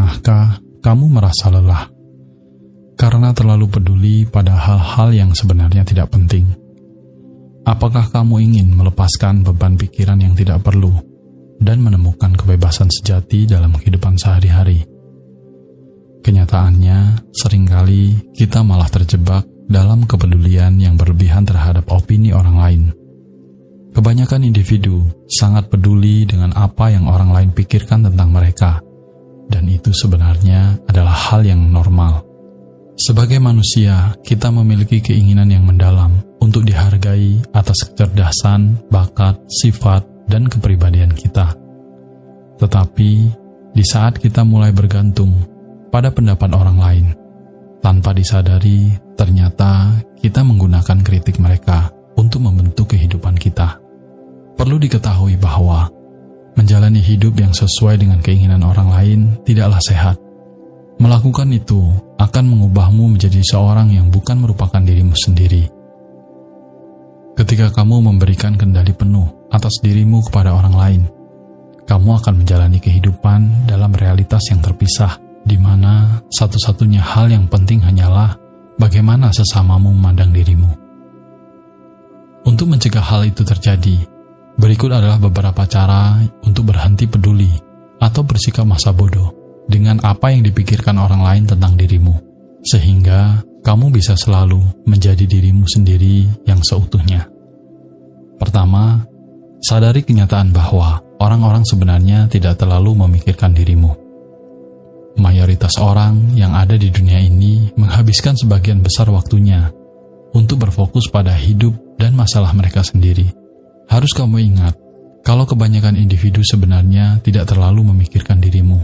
Pernahkah kamu merasa lelah karena terlalu peduli pada hal-hal yang sebenarnya tidak penting? Apakah kamu ingin melepaskan beban pikiran yang tidak perlu dan menemukan kebebasan sejati dalam kehidupan sehari-hari? Kenyataannya, seringkali kita malah terjebak dalam kepedulian yang berlebihan terhadap opini orang lain. Kebanyakan individu sangat peduli dengan apa yang orang lain pikirkan tentang mereka, dan itu sebenarnya adalah hal yang normal. Sebagai manusia, kita memiliki keinginan yang mendalam untuk dihargai atas kecerdasan, bakat, sifat, dan kepribadian kita. Tetapi, di saat kita mulai bergantung pada pendapat orang lain, tanpa disadari, ternyata kita menggunakan kritik mereka untuk membentuk kehidupan kita. Perlu diketahui bahwa menjalani hidup yang sesuai dengan keinginan orang lain tidaklah sehat. Melakukan itu akan mengubahmu menjadi seorang yang bukan merupakan dirimu sendiri. Ketika kamu memberikan kendali penuh atas dirimu kepada orang lain, kamu akan menjalani kehidupan dalam realitas yang terpisah, di mana satu-satunya hal yang penting hanyalah bagaimana sesamamu memandang dirimu. Untuk mencegah hal itu terjadi, berikut adalah beberapa cara untuk berhenti peduli atau bersikap masa bodoh dengan apa yang dipikirkan orang lain tentang dirimu, sehingga kamu bisa selalu menjadi dirimu sendiri yang seutuhnya. Pertama, sadari kenyataan bahwa orang-orang sebenarnya tidak terlalu memikirkan dirimu. Mayoritas orang yang ada di dunia ini menghabiskan sebagian besar waktunya untuk berfokus pada hidup dan masalah mereka sendiri. Harus kamu ingat, kalau kebanyakan individu sebenarnya tidak terlalu memikirkan dirimu,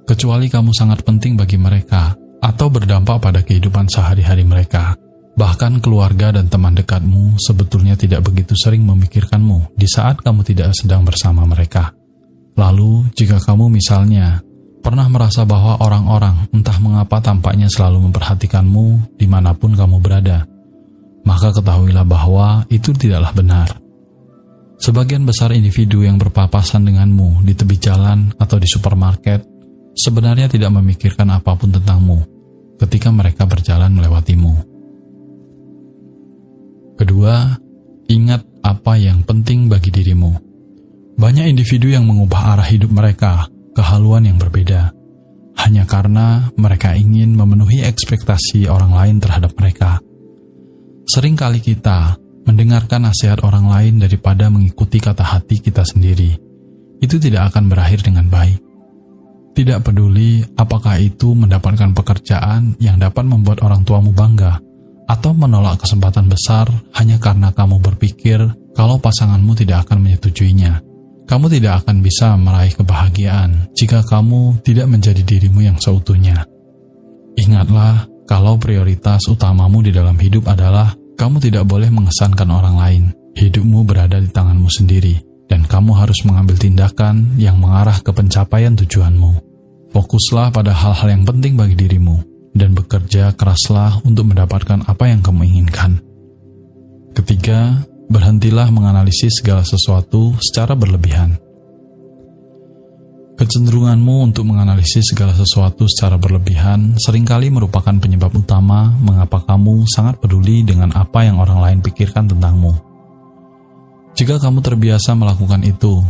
kecuali kamu sangat penting bagi mereka atau berdampak pada kehidupan sehari-hari mereka. Bahkan keluarga dan teman dekatmu sebetulnya tidak begitu sering memikirkanmu di saat kamu tidak sedang bersama mereka. Lalu, jika kamu misalnya pernah merasa bahwa orang-orang entah mengapa tampaknya selalu memperhatikanmu dimanapun kamu berada, maka ketahuilah bahwa itu tidaklah benar. Sebagian besar individu yang berpapasan denganmu di tepi jalan atau di supermarket sebenarnya tidak memikirkan apapun tentangmu ketika mereka berjalan melewatimu. Kedua, ingat apa yang penting bagi dirimu. Banyak individu yang mengubah arah hidup mereka ke haluan yang berbeda, hanya karena mereka ingin memenuhi ekspektasi orang lain terhadap mereka. Seringkali kita mendengarkan nasihat orang lain daripada mengikuti kata hati kita sendiri. Itu tidak akan berakhir dengan baik. Tidak peduli apakah itu mendapatkan pekerjaan yang dapat membuat orang tuamu bangga, atau menolak kesempatan besar hanya karena kamu berpikir kalau pasanganmu tidak akan menyetujuinya. Kamu tidak akan bisa meraih kebahagiaan jika kamu tidak menjadi dirimu yang seutuhnya. Ingatlah, kalau prioritas utamamu di dalam hidup adalah kamu tidak boleh mengesankan orang lain. Hidupmu berada di tanganmu sendiri, dan kamu harus mengambil tindakan yang mengarah ke pencapaian tujuanmu. Fokuslah pada hal-hal yang penting bagi dirimu, dan bekerja keraslah untuk mendapatkan apa yang kamu inginkan. Ketiga, berhentilah menganalisis segala sesuatu secara berlebihan. Kecenderunganmu untuk menganalisis segala sesuatu secara berlebihan seringkali merupakan penyebab utama mengapa kamu sangat peduli dengan apa yang orang lain pikirkan tentangmu. Jika kamu terbiasa melakukan itu,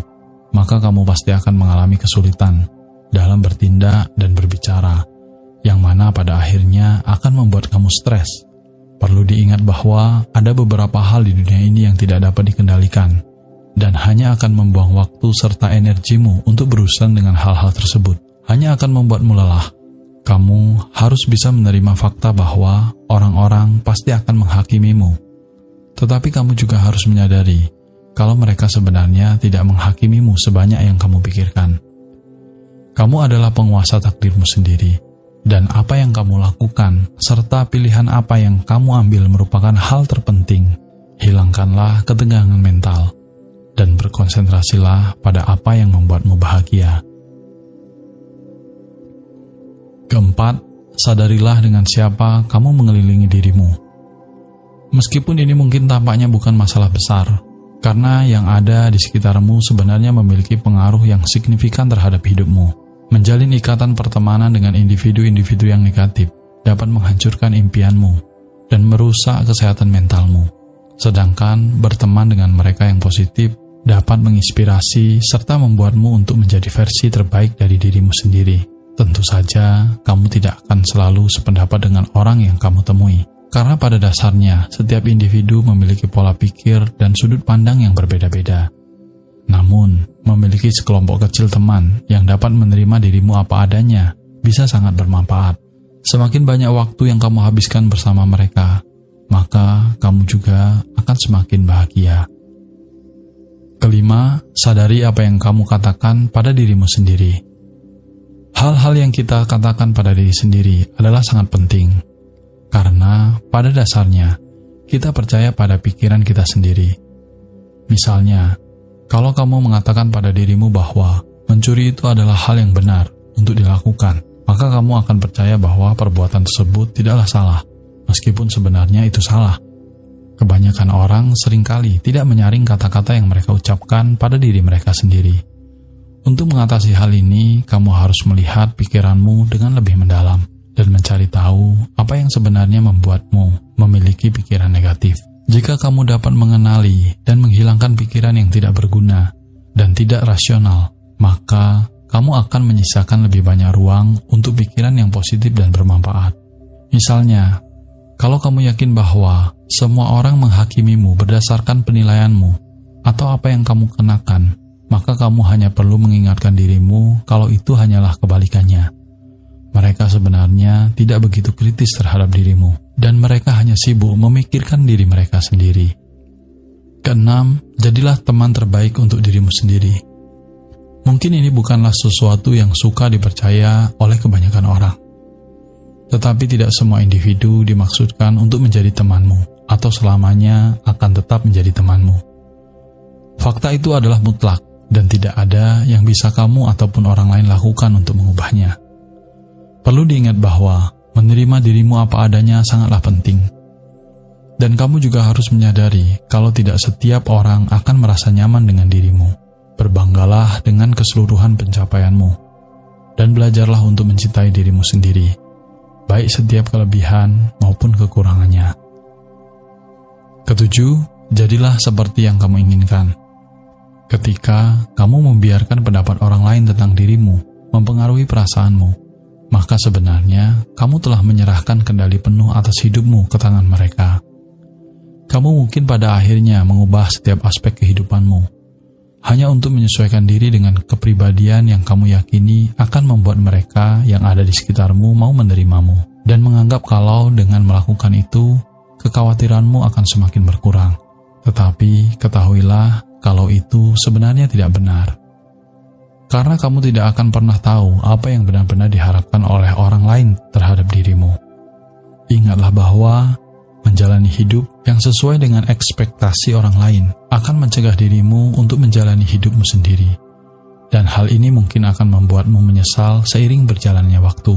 maka kamu pasti akan mengalami kesulitan dalam bertindak dan berbicara, yang mana pada akhirnya akan membuat kamu stres. Perlu diingat bahwa ada beberapa hal di dunia ini yang tidak dapat dikendalikan, dan hanya akan membuang waktu serta energimu untuk berurusan dengan hal-hal tersebut. Hanya akan membuatmu lelah. Kamu harus bisa menerima fakta bahwa orang-orang pasti akan menghakimimu. Tetapi kamu juga harus menyadari kalau mereka sebenarnya tidak menghakimimu sebanyak yang kamu pikirkan. Kamu adalah penguasa takdirmu sendiri. Dan apa yang kamu lakukan, serta pilihan apa yang kamu ambil merupakan hal terpenting. Hilangkanlah ketegangan mental, dan berkonsentrasilah pada apa yang membuatmu bahagia. Keempat, sadarilah dengan siapa kamu mengelilingi dirimu. Meskipun ini mungkin tampaknya bukan masalah besar, karena yang ada di sekitarmu sebenarnya memiliki pengaruh yang signifikan terhadap hidupmu. Menjalin ikatan pertemanan dengan individu-individu yang negatif dapat menghancurkan impianmu dan merusak kesehatan mentalmu. Sedangkan berteman dengan mereka yang positif dapat menginspirasi serta membuatmu untuk menjadi versi terbaik dari dirimu sendiri. Tentu saja, kamu tidak akan selalu sependapat dengan orang yang kamu temui. Karena pada dasarnya, setiap individu memiliki pola pikir dan sudut pandang yang berbeda-beda. Namun, memiliki sekelompok kecil teman yang dapat menerima dirimu apa adanya bisa sangat bermanfaat. Semakin banyak waktu yang kamu habiskan bersama mereka, maka kamu juga akan semakin bahagia. Kelima, sadari apa yang kamu katakan pada dirimu sendiri. Hal-hal yang kita katakan pada diri sendiri adalah sangat penting, karena pada dasarnya kita percaya pada pikiran kita sendiri. Misalnya, kalau kamu mengatakan pada dirimu bahwa mencuri itu adalah hal yang benar untuk dilakukan, maka kamu akan percaya bahwa perbuatan tersebut tidaklah salah, meskipun sebenarnya itu salah. Kebanyakan orang seringkali tidak menyaring kata-kata yang mereka ucapkan pada diri mereka sendiri. Untuk mengatasi hal ini, kamu harus melihat pikiranmu dengan lebih mendalam dan mencari tahu apa yang sebenarnya membuatmu memiliki pikiran negatif. Jika kamu dapat mengenali dan menghilangkan pikiran yang tidak berguna dan tidak rasional, maka kamu akan menyisakan lebih banyak ruang untuk pikiran yang positif dan bermanfaat. Misalnya, kalau kamu yakin bahwa semua orang menghakimimu berdasarkan penilaianmu atau apa yang kamu kenakan, maka kamu hanya perlu mengingatkan dirimu kalau itu hanyalah kebalikannya. Mereka sebenarnya tidak begitu kritis terhadap dirimu, dan mereka hanya sibuk memikirkan diri mereka sendiri. Keenam, jadilah teman terbaik untuk dirimu sendiri. Mungkin ini bukanlah sesuatu yang suka dipercaya oleh kebanyakan orang. Tetapi tidak semua individu dimaksudkan untuk menjadi temanmu, atau selamanya akan tetap menjadi temanmu. Fakta itu adalah mutlak, dan tidak ada yang bisa kamu ataupun orang lain lakukan untuk mengubahnya. Perlu diingat bahwa menerima dirimu apa adanya sangatlah penting. Dan kamu juga harus menyadari kalau tidak setiap orang akan merasa nyaman dengan dirimu. Berbanggalah dengan keseluruhan pencapaianmu, dan belajarlah untuk mencintai dirimu sendiri, baik setiap kelebihan maupun kekurangannya. Ketujuh, jadilah seperti yang kamu inginkan. Ketika kamu membiarkan pendapat orang lain tentang dirimu mempengaruhi perasaanmu, maka sebenarnya kamu telah menyerahkan kendali penuh atas hidupmu ke tangan mereka. Kamu mungkin pada akhirnya mengubah setiap aspek kehidupanmu, hanya untuk menyesuaikan diri dengan kepribadian yang kamu yakini akan membuat mereka yang ada di sekitarmu mau menerimamu, dan menganggap kalau dengan melakukan itu, kekhawatiranmu akan semakin berkurang. Tetapi ketahuilah kalau itu sebenarnya tidak benar. Karena kamu tidak akan pernah tahu apa yang benar-benar diharapkan oleh orang lain terhadap dirimu. Ingatlah bahwa menjalani hidup yang sesuai dengan ekspektasi orang lain akan mencegah dirimu untuk menjalani hidupmu sendiri. Dan hal ini mungkin akan membuatmu menyesal seiring berjalannya waktu.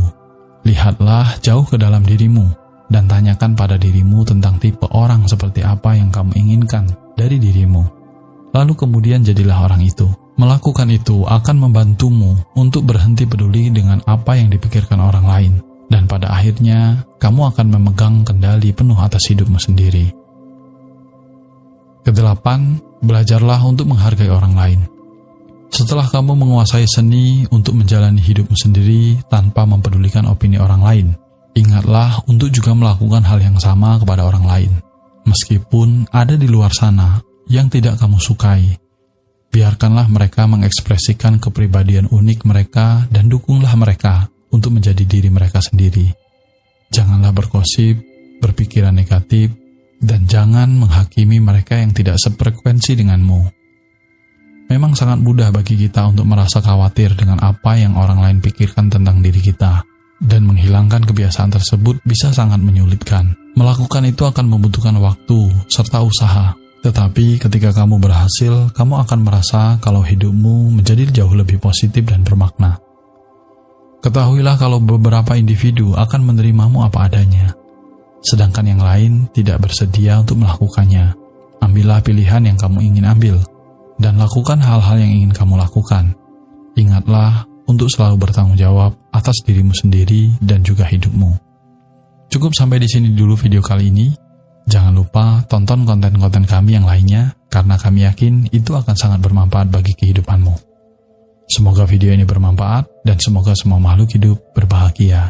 Lihatlah jauh ke dalam dirimu dan tanyakan pada dirimu tentang tipe orang seperti apa yang kamu inginkan dari dirimu. Lalu kemudian jadilah orang itu. Melakukan itu akan membantumu untuk berhenti peduli dengan apa yang dipikirkan orang lain. Dan pada akhirnya, kamu akan memegang kendali penuh atas hidupmu sendiri. Kedelapan, belajarlah untuk menghargai orang lain. Setelah kamu menguasai seni untuk menjalani hidupmu sendiri tanpa mempedulikan opini orang lain, ingatlah untuk juga melakukan hal yang sama kepada orang lain. Meskipun ada di luar sana yang tidak kamu sukai, biarkanlah mereka mengekspresikan kepribadian unik mereka dan dukunglah mereka untuk menjadi diri mereka sendiri. Janganlah bergosip, berpikiran negatif, dan jangan menghakimi mereka yang tidak sefrekuensi denganmu. Memang sangat mudah bagi kita untuk merasa khawatir dengan apa yang orang lain pikirkan tentang diri kita, dan menghilangkan kebiasaan tersebut bisa sangat menyulitkan. Melakukan itu akan membutuhkan waktu serta usaha. Tetapi ketika kamu berhasil, kamu akan merasa kalau hidupmu menjadi jauh lebih positif dan bermakna. Ketahuilah kalau beberapa individu akan menerimamu apa adanya, sedangkan yang lain tidak bersedia untuk melakukannya. Ambillah pilihan yang kamu ingin ambil, dan lakukan hal-hal yang ingin kamu lakukan. Ingatlah untuk selalu bertanggung jawab atas dirimu sendiri dan juga hidupmu. Cukup sampai di sini dulu video kali ini. Jangan lupa tonton konten-konten kami yang lainnya, karena kami yakin itu akan sangat bermanfaat bagi kehidupanmu. Semoga video ini bermanfaat dan semoga semua makhluk hidup berbahagia.